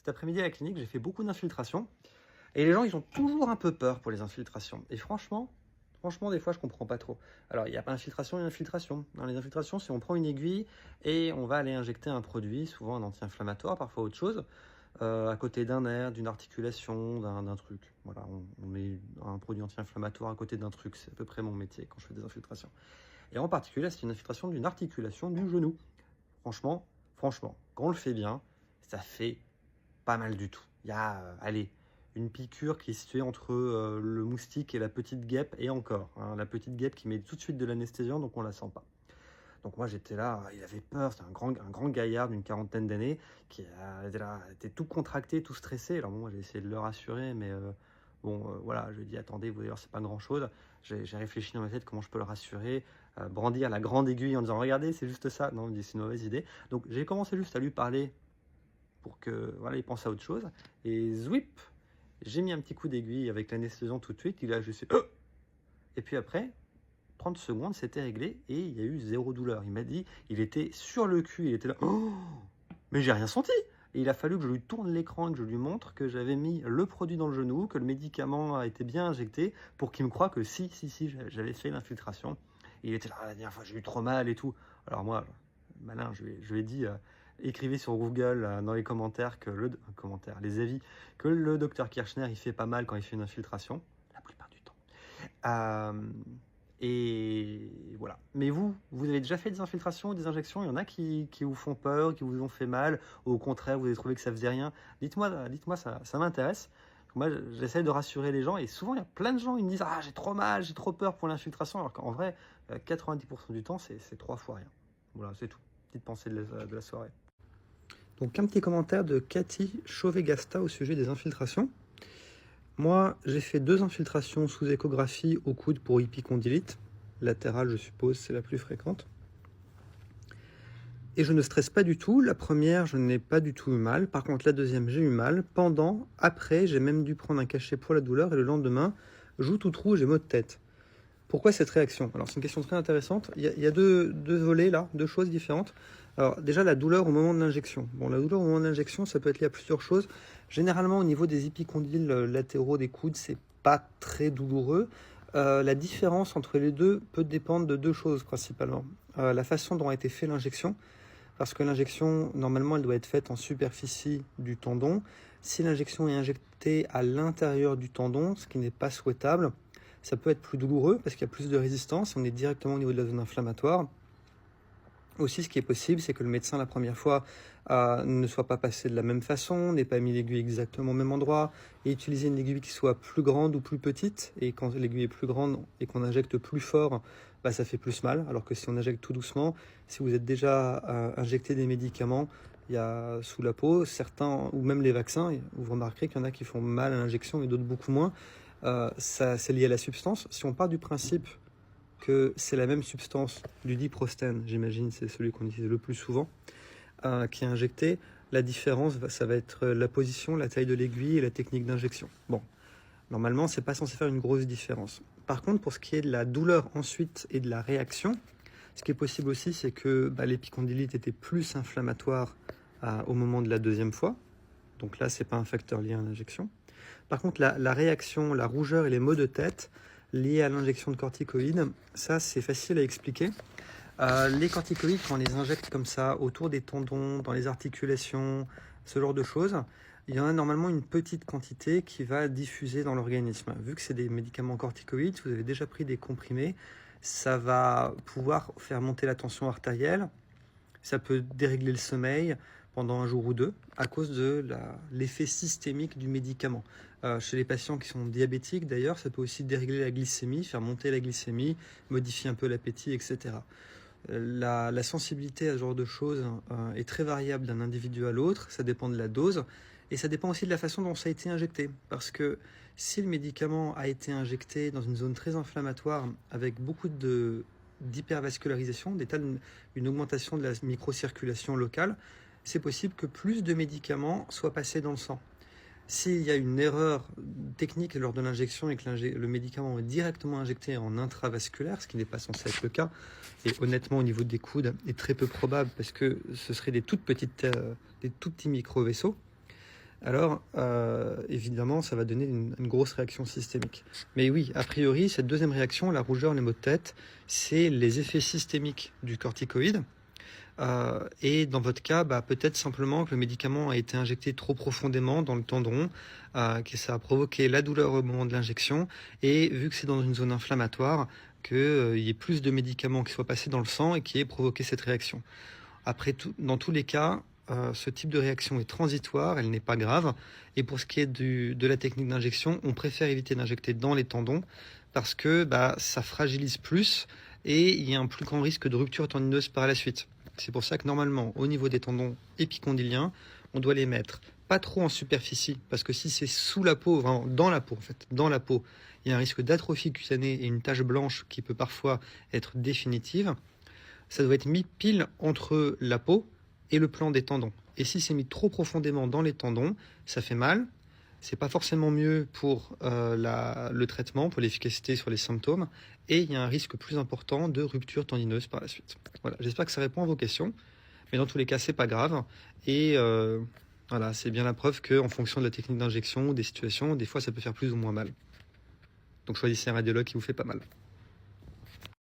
cet après-midi à la clinique, j'ai fait beaucoup d'infiltrations. Et les gens, ils ont toujours un peu peur pour les infiltrations. Et franchement, des fois, je comprends pas trop. Alors, il n'y a pas infiltration et infiltration. Dans les infiltrations, c'est on prend une aiguille et on va aller injecter un produit, souvent un anti-inflammatoire, parfois autre chose, à côté d'un nerf, d'une articulation, d'un truc. Voilà, on met un produit anti-inflammatoire à côté d'un truc. C'est à peu près mon métier quand je fais des infiltrations. Et en particulier, c'est une infiltration d'une articulation du genou. Franchement, quand on le fait bien, ça fait pas mal du tout. Il y a, allez, une piqûre qui est située entre le moustique et la petite guêpe, et encore, hein, la petite guêpe qui met tout de suite de l'anesthésiant, donc on la sent pas. Donc moi j'étais là, il avait peur, c'était un grand gaillard d'une quarantaine d'années, qui était là, était tout contracté, tout stressé. Alors moi j'ai essayé de le rassurer, mais voilà, je lui ai dit attendez, vous allez voir, c'est pas grand chose. J'ai réfléchi dans ma tête comment je peux le rassurer, brandir la grande aiguille en disant regardez, c'est juste ça. Non, il me dit c'est une mauvaise idée. Donc j'ai commencé juste à lui parler pour que voilà, il pense à autre chose. Et zwip, j'ai mis un petit coup d'aiguille avec l'anesthésiant tout de suite. Il a juste et puis après 30 secondes, c'était réglé et il y a eu zéro douleur. Il m'a dit, il était sur le cul, il était là, oh, mais j'ai rien senti. Et il a fallu que je lui tourne l'écran et que je lui montre que j'avais mis le produit dans le genou, que le médicament a été bien injecté pour qu'il me croie que si, j'avais fait l'infiltration. Il était là, la dernière fois, j'ai eu trop mal et tout. Alors moi, malin, je lui ai dit, écrivez sur Google dans les commentaires les avis, que le docteur Kirchner, il fait pas mal quand il fait une infiltration, la plupart du temps. Et voilà. Mais vous avez déjà fait des infiltrations ou des injections? Il y en a qui vous font peur, qui vous ont fait mal, ou au contraire, vous avez trouvé que ça faisait rien? Dites-moi, ça m'intéresse. Moi, j'essaie de rassurer les gens, et souvent, il y a plein de gens, ils me disent « Ah, j'ai trop mal, j'ai trop peur pour l'infiltration », alors qu'en vrai, 90% du temps, c'est 3 fois rien. Voilà, c'est tout. Petite pensée de la soirée. Donc, un petit commentaire de Cathy Chauvet-Gasta au sujet des infiltrations. Moi, j'ai fait 2 infiltrations sous échographie au coude pour épicondylite. Latérale, je suppose, c'est la plus fréquente. Et je ne stresse pas du tout. La première, je n'ai pas du tout eu mal. Par contre, la deuxième, j'ai eu mal. Pendant, après, j'ai même dû prendre un cachet pour la douleur. Et le lendemain, joue toute rouge et maux de tête. Pourquoi cette réaction? Alors, c'est une question très intéressante. Il y a deux volets là, 2 choses différentes. Alors, déjà, la douleur au moment de l'injection. Bon, la douleur au moment de l'injection, ça peut être lié à plusieurs choses. Généralement, au niveau des épicondyles latéraux des coudes, c'est pas très douloureux. La différence entre les deux peut dépendre de 2 choses principalement. La façon dont a été faite l'injection, parce que l'injection, normalement, elle doit être faite en superficie du tendon. Si l'injection est injectée à l'intérieur du tendon, ce qui n'est pas souhaitable, ça peut être plus douloureux parce qu'il y a plus de résistance, on est directement au niveau de la zone inflammatoire. Aussi, ce qui est possible, c'est que le médecin, la première fois, ne soit pas passé de la même façon, n'ait pas mis l'aiguille exactement au même endroit, et utiliser une aiguille qui soit plus grande ou plus petite. Et quand l'aiguille est plus grande et qu'on injecte plus fort, bah, ça fait plus mal. Alors que si on injecte tout doucement, si vous êtes déjà injecté des médicaments, il y a sous la peau, certains, ou même les vaccins, vous remarquerez qu'il y en a qui font mal à l'injection et d'autres beaucoup moins. Ça, c'est lié à la substance. Si on part du principe que c'est la même substance du diprostène, j'imagine c'est celui qu'on utilise le plus souvent, qui est injecté. La différence, ça va être la position, la taille de l'aiguille et la technique d'injection. Bon, normalement, c'est pas censé faire une grosse différence. Par contre, pour ce qui est de la douleur ensuite et de la réaction, ce qui est possible aussi, c'est que l'épicondylite était plus inflammatoire au moment de la deuxième fois. Donc là, c'est pas un facteur lié à l'injection. Par contre, la réaction, la rougeur et les maux de tête liés à l'injection de corticoïdes, ça c'est facile à expliquer. Les corticoïdes, quand on les injecte comme ça autour des tendons, dans les articulations, ce genre de choses, il y en a normalement une petite quantité qui va diffuser dans l'organisme. Vu que c'est des médicaments corticoïdes, si vous avez déjà pris des comprimés, ça va pouvoir faire monter la tension artérielle, ça peut dérégler le sommeil pendant un jour ou 2 à cause de l'effet systémique du médicament. Chez les patients qui sont diabétiques d'ailleurs, ça peut aussi dérégler la glycémie, faire monter la glycémie, modifier un peu l'appétit, etc. La sensibilité à ce genre de choses est très variable d'un individu à l'autre, ça dépend de la dose et ça dépend aussi de la façon dont ça a été injecté. Parce que si le médicament a été injecté dans une zone très inflammatoire avec beaucoup d'hypervascularisation, une augmentation de la microcirculation locale, c'est possible que plus de médicaments soient passés dans le sang. S'il y a une erreur technique lors de l'injection et que le médicament est directement injecté en intravasculaire, ce qui n'est pas censé être le cas, et honnêtement au niveau des coudes est très peu probable parce que ce seraient des tout petits micro-vaisseaux, alors évidemment, ça va donner une grosse réaction systémique. Mais oui, a priori, cette deuxième réaction, la rougeur, les maux de tête, c'est les effets systémiques du corticoïde. Et dans votre cas, peut-être simplement que le médicament a été injecté trop profondément dans le tendon, que ça a provoqué la douleur au moment de l'injection, et vu que c'est dans une zone inflammatoire, qu'il y ait plus de médicaments qui soient passés dans le sang et qui aient provoqué cette réaction. Après, dans tous les cas, ce type de réaction est transitoire, elle n'est pas grave. Et pour ce qui est de la technique d'injection, on préfère éviter d'injecter dans les tendons parce que ça fragilise plus et il y a un plus grand risque de rupture tendineuse par la suite. C'est pour ça que normalement, au niveau des tendons épicondyliens, on doit les mettre pas trop en superficie, parce que si c'est sous la peau, vraiment dans la peau en fait, dans la peau, il y a un risque d'atrophie cutanée et une tache blanche qui peut parfois être définitive. Ça doit être mis pile entre la peau et le plan des tendons. Et si c'est mis trop profondément dans les tendons, ça fait mal. C'est pas forcément mieux pour le traitement, pour l'efficacité sur les symptômes, et il y a un risque plus important de rupture tendineuse par la suite. Voilà, j'espère que ça répond à vos questions, mais dans tous les cas, c'est pas grave. Et voilà, c'est bien la preuve qu'en fonction de la technique d'injection ou des situations, des fois, ça peut faire plus ou moins mal. Donc choisissez un radiologue qui vous fait pas mal.